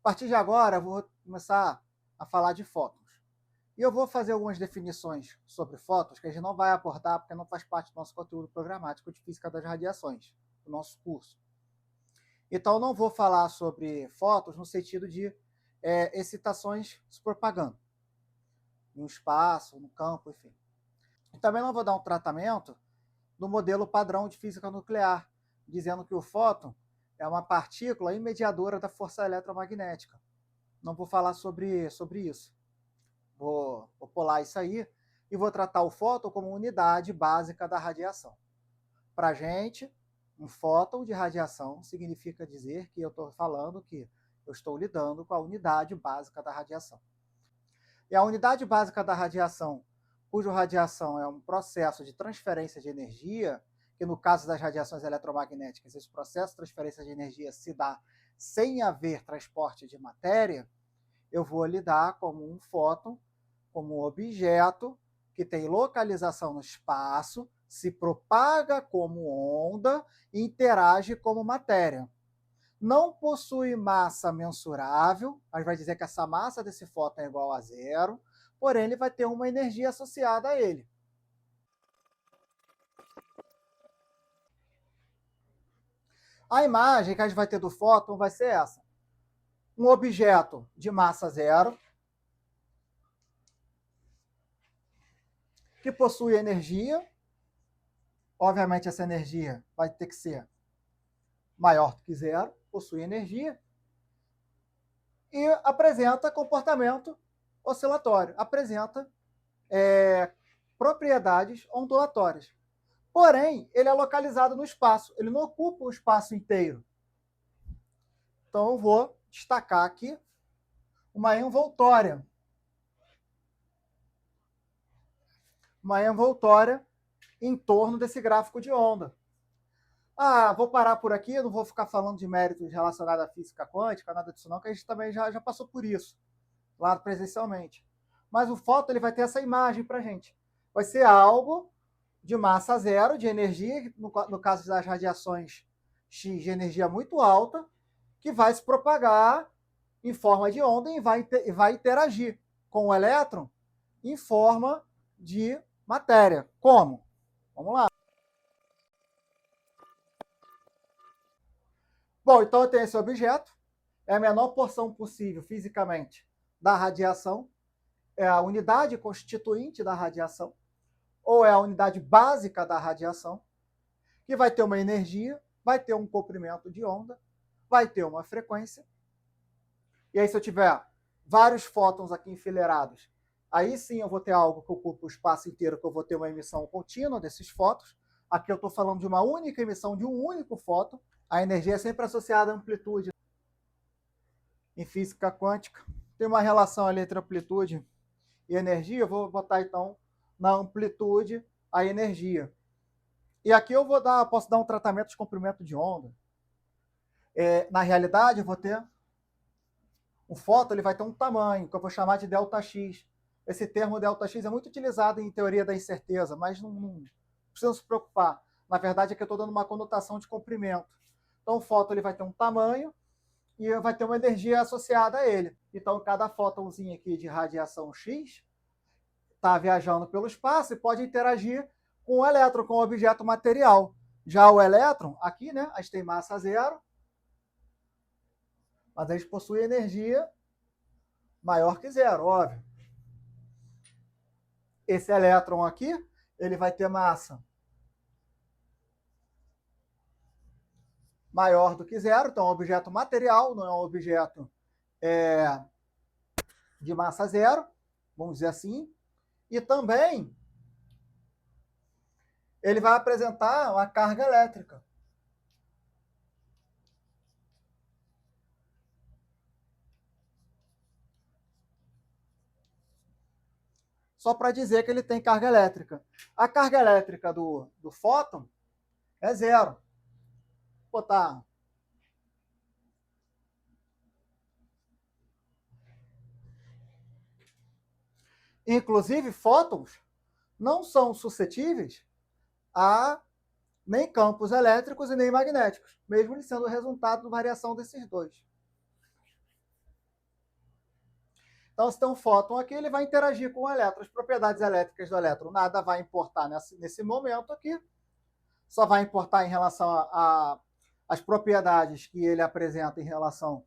partir de agora, eu vou começar a falar de fótons. E eu vou fazer algumas definições sobre fótons que a gente não vai abordar porque não faz parte do nosso conteúdo programático de física das radiações, do nosso curso. Então, eu não vou falar sobre fótons no sentido de excitações se propagando no espaço, no campo, enfim. E também não vou dar um tratamento do modelo padrão de física nuclear, dizendo que o fóton é uma partícula imediadora da força eletromagnética. Não vou falar sobre isso. Vou pular isso aí e vou tratar o fóton como unidade básica da radiação. Para a gente, um fóton de radiação significa dizer que eu estou falando que eu estou lidando com a unidade básica da radiação. E a unidade básica da radiação, cuja radiação é um processo de transferência de energia, que no caso das radiações eletromagnéticas, esse processo de transferência de energia se dá sem haver transporte de matéria, eu vou lidar como um fóton, como um objeto que tem localização no espaço, se propaga como onda e interage como matéria. Não possui massa mensurável, a gente vai dizer que essa massa desse fóton é igual a zero, porém ele vai ter uma energia associada a ele. A imagem que a gente vai ter do fóton vai ser essa. Um objeto de massa zero, que possui energia. Obviamente essa energia vai ter que ser maior do que zero, possui energia, e apresenta comportamento oscilatório, apresenta propriedades ondulatórias. Porém, ele é localizado no espaço, ele não ocupa o espaço inteiro. Então, eu vou destacar aqui uma envoltória. Uma envoltória em torno desse gráfico de onda. Vou parar por aqui, eu não vou ficar falando de méritos relacionados à física quântica, nada disso não, que a gente também já passou por isso, lá presencialmente. Mas o fóton ele vai ter essa imagem para a gente. Vai ser algo de massa zero, de energia, no caso das radiações X, de energia muito alta, que vai se propagar em forma de onda e vai interagir com o elétron em forma de matéria. Como? Vamos lá. Bom, então eu tenho esse objeto, é a menor porção possível fisicamente da radiação, é a unidade constituinte da radiação, ou é a unidade básica da radiação, que vai ter uma energia, vai ter um comprimento de onda, vai ter uma frequência. E aí, se eu tiver vários fótons aqui enfileirados, aí sim eu vou ter algo que ocupa o espaço inteiro, que eu vou ter uma emissão contínua desses fótons. Aqui eu estou falando de uma única emissão de um único fóton. A energia é sempre associada à amplitude. Em física quântica, tem uma relação ali entre amplitude e energia. Eu vou botar, então, na amplitude a energia. E aqui eu posso dar um tratamento de comprimento de onda. Na realidade, eu vou ter um fóton, ele vai ter um tamanho, que eu vou chamar de ΔX. Esse termo ΔX é muito utilizado em teoria da incerteza, mas não precisa se preocupar. Na verdade, aqui eu estou dando uma conotação de comprimento. Então, o fóton ele vai ter um tamanho e vai ter uma energia associada a ele. Então, cada fótonzinho aqui de radiação X está viajando pelo espaço e pode interagir com o elétron, com o objeto material. Já o elétron, aqui, né, a gente tem massa zero, mas a gente possui energia maior que zero, óbvio. Esse elétron aqui, ele vai ter massa maior do que zero, então é um objeto material, não é um objeto de massa zero, vamos dizer assim. E também ele vai apresentar uma carga elétrica. Só para dizer que ele tem carga elétrica. A carga elétrica do fóton é zero. Vou botar. Inclusive, fótons não são suscetíveis a nem campos elétricos e nem magnéticos, mesmo ele sendo o resultado da variação desses dois. Então, se tem um fóton aqui, ele vai interagir com o elétron. As propriedades elétricas do elétron nada vai importar nesse momento aqui, só vai importar em relação às propriedades que ele apresenta em relação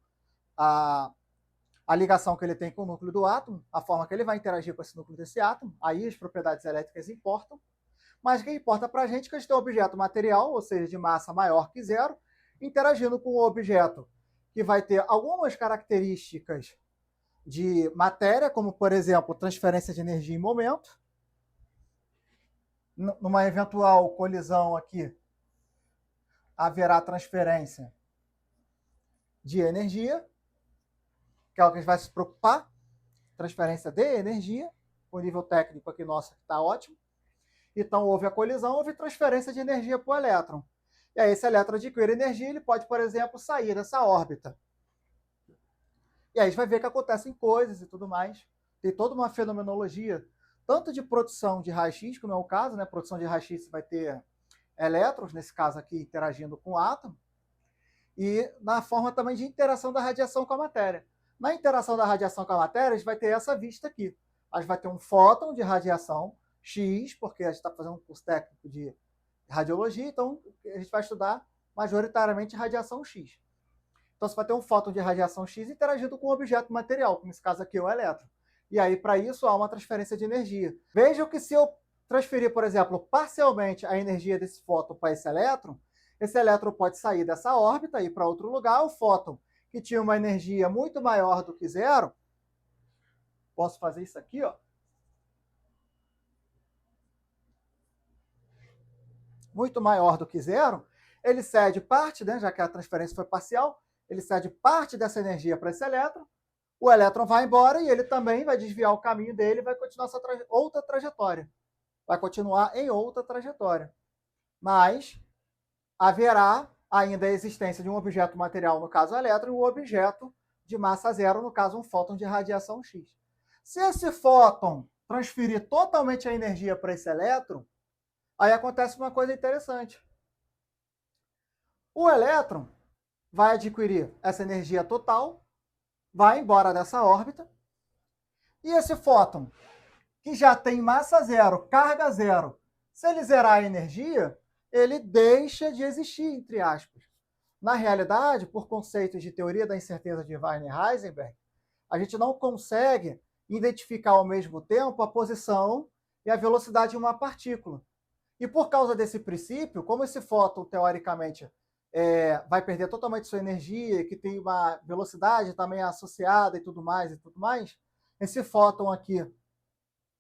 à ligação que ele tem com o núcleo do átomo, a forma que ele vai interagir com esse núcleo desse átomo, aí as propriedades elétricas importam. Mas o que importa para a gente é que a gente tem um objeto material, ou seja, de massa maior que zero, interagindo com um objeto que vai ter algumas características de matéria, como, por exemplo, transferência de energia em momento. Numa eventual colisão aqui, haverá transferência de energia, que é o que a gente vai se preocupar, transferência de energia, o nível técnico aqui nosso está ótimo. Então, houve a colisão, houve transferência de energia para o elétron. E aí, esse elétron adquire energia, ele pode, por exemplo, sair dessa órbita. E aí a gente vai ver que acontecem coisas e tudo mais. Tem toda uma fenomenologia, tanto de produção de raio-x, que não é o caso, né? Produção de raio-x vai ter elétrons, nesse caso aqui, interagindo com o átomo, e na forma também de interação da radiação com a matéria. Na interação da radiação com a matéria, a gente vai ter essa vista aqui. A gente vai ter um fóton de radiação X, porque a gente está fazendo um curso técnico de radiologia, então a gente vai estudar majoritariamente radiação X. Então você vai ter um fóton de radiação X interagindo com um objeto material, como nesse caso aqui é o elétron. E aí, para isso, há uma transferência de energia. Vejam que se eu transferir, por exemplo, parcialmente a energia desse fóton para esse elétron pode sair dessa órbita e ir para outro lugar. O fóton, que tinha uma energia muito maior do que zero, posso fazer isso aqui, ó. Muito maior do que zero, ele cede parte, né, já que a transferência foi parcial, ele cede parte dessa energia para esse elétron, o elétron vai embora e ele também vai desviar o caminho dele e vai continuar essa outra trajetória. Vai continuar em outra trajetória. Mas haverá ainda a existência de um objeto material, no caso o elétron, e um objeto de massa zero, no caso um fóton de radiação X. Se esse fóton transferir totalmente a energia para esse elétron, aí acontece uma coisa interessante. O elétron vai adquirir essa energia total, vai embora dessa órbita, e esse fóton, que já tem massa zero, carga zero, se ele zerar a energia, ele deixa de existir, entre aspas. Na realidade, por conceitos de teoria da incerteza de Weyne-Heisenberg, a gente não consegue identificar ao mesmo tempo a posição e a velocidade de uma partícula. E por causa desse princípio, como esse fóton, teoricamente, vai perder totalmente sua energia, que tem uma velocidade também associada e tudo mais, esse fóton aqui,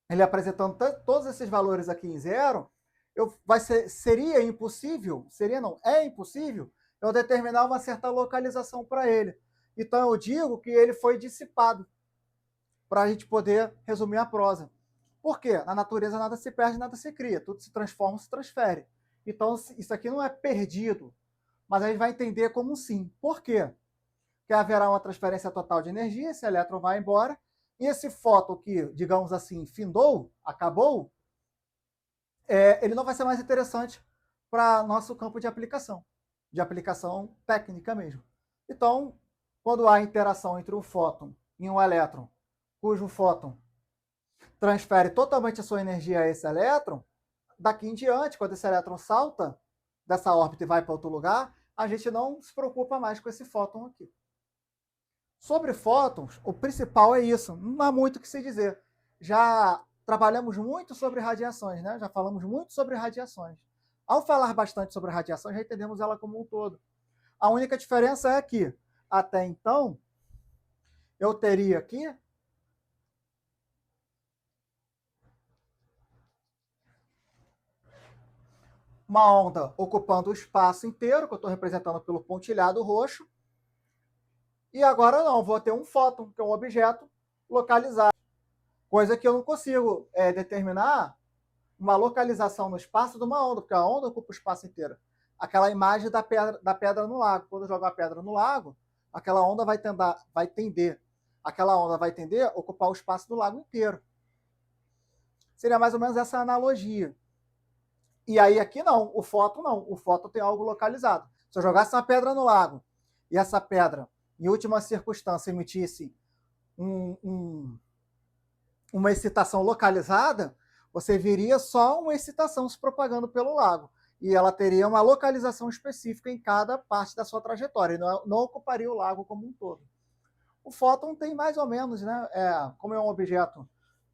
ele apresentando todos esses valores aqui em zero, seria impossível, é impossível eu determinar uma certa localização para ele. Então eu digo que ele foi dissipado, para a gente poder resumir a prosa. Por quê? Na natureza nada se perde, nada se cria, tudo se transforma, se transfere. Então isso aqui não é perdido, mas a gente vai entender como um sim. Por quê? Porque haverá uma transferência total de energia, esse elétron vai embora, e esse fóton que, digamos assim, findou, acabou, ele não vai ser mais interessante para nosso campo de aplicação técnica mesmo. Então, quando há interação entre um fóton e um elétron, cujo fóton transfere totalmente a sua energia a esse elétron, daqui em diante, quando esse elétron salta dessa órbita e vai para outro lugar, a gente não se preocupa mais com esse fóton aqui. Sobre fótons, o principal é isso, não há muito o que se dizer. Já trabalhamos muito sobre radiações, né? Já falamos muito sobre radiações. Ao falar bastante sobre radiações, já entendemos ela como um todo. A única diferença é que, até então, eu teria aqui uma onda ocupando o espaço inteiro, que eu estou representando pelo pontilhado roxo, e agora não, vou ter um fóton, que é um objeto localizado. Coisa que eu não consigo determinar uma localização no espaço de uma onda, porque a onda ocupa o espaço inteiro. Aquela imagem da pedra no lago. Quando eu jogo uma pedra no lago, aquela onda vai tender a ocupar o espaço do lago inteiro. Seria mais ou menos essa analogia. E aí aqui não, o fóton tem algo localizado. Se eu jogasse uma pedra no lago e essa pedra, em última circunstância, emitisse uma excitação localizada, você veria só uma excitação se propagando pelo lago. E ela teria uma localização específica em cada parte da sua trajetória, e não ocuparia o lago como um todo. O fóton tem mais ou menos, né? Como é um objeto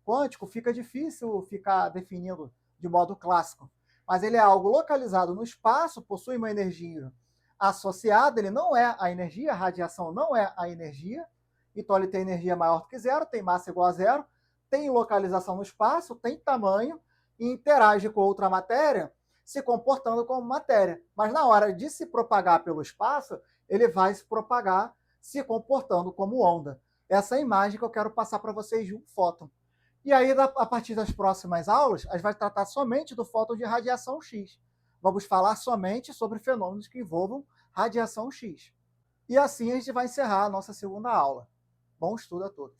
quântico, fica difícil ficar definindo de modo clássico. Mas ele é algo localizado no espaço, possui uma energia associada, ele não é a energia, a radiação não é a energia, então ele tem energia maior do que zero, tem massa igual a zero, tem localização no espaço, tem tamanho e interage com outra matéria, se comportando como matéria. Mas na hora de se propagar pelo espaço, ele vai se propagar se comportando como onda. Essa é a imagem que eu quero passar para vocês de um fóton. E aí, a partir das próximas aulas, a gente vai tratar somente do fóton de radiação X. Vamos falar somente sobre fenômenos que envolvam radiação X. E assim a gente vai encerrar a nossa segunda aula. Bom estudo a todos.